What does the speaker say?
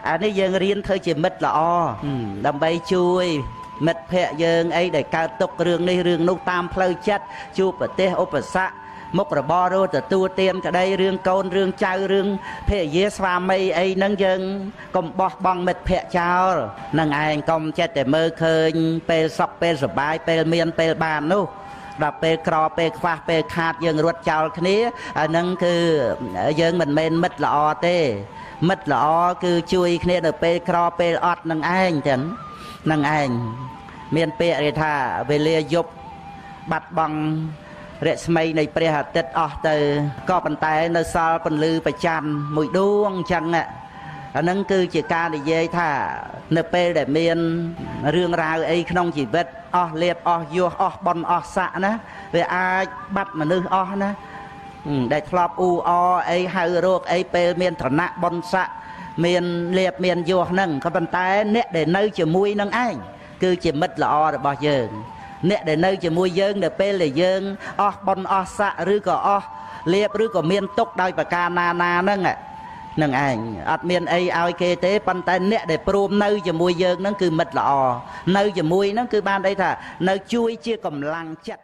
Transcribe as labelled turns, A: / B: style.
A: អានេះយើងរៀនធ្វើជាមិត្តល្អដើម្បីជួយមិត្តភ័ក្តិយើងអីដែលកើតទុករឿងនេះរឿងនោះតាមផ្លូវចិត្តជួបប្រទេសឧបសគ្គមុខរបររស់ទទួលទានក្តីរឿងកូនរឿងចៅរឿងភរិយាស្វាមីអីហ្នឹងយើងកុំបោះបង់មិត្តភ័ក្តិចោលនឹងឯងកុំចិត្តតែមើលឃើញពេលសុខពេលសប្បាយពេលមានពេលបាននោះដល់ពេលក្រពេលខ្វះពេលខាតយើងរត់ចោលគ្នាអាហ្នឹងគឺយើងមិនមែនមិត្តល្អទេមិត្តល្អគឺជួយគ្នានៅពេលក្រពេលអត់នឹងឯងចឹងនឹងឯងមានពាក្យថាវេលាយប់បាត់បង់រស្មីនៃព្រះអាទិត្យអស់ទៅក៏ប៉ុន្តែនៅសល់ពន្លឺប្រច័ណ្ឌមួយដួងអញ្ចឹងអាហ្នឹងគឺជាការនិយាយថានៅពេលដែលមានរឿងរ៉ាវអីក្នុងជីវិតអស់លៀបអស់យោះអស់បន់អស់ស័កណាវាអាចបាត់មនុស្សអស់ណាដែលធ្លាប់អ៊ូអអីហៅរោគអីពេលមានឋានៈបន់ស័កមានលៀបមានយោះហ្នឹងក៏ប៉ុន្តែអ្នកដែលនៅជាមួយនឹងឯងគឺជាមិត្តល្អរបស់យើងអ្នកដែលនៅជាមួយយើងនៅពេលដែលយើងអស់បុណ្យអស់ស័ក្តិឬក៏អស់លៀបឬក៏មានទុក្ខដោយប្រការណាហ្នឹងនឹងឯងអត់មានអីឲ្យគេទេប៉ុន្តែអ្នកដែលព្រមនៅជាមួយយើងហ្នឹងគឺមិត្តល្អនៅជាមួយហ្នឹងគឺបានន័យថានៅជួយជាកម្លាំងចិត្ត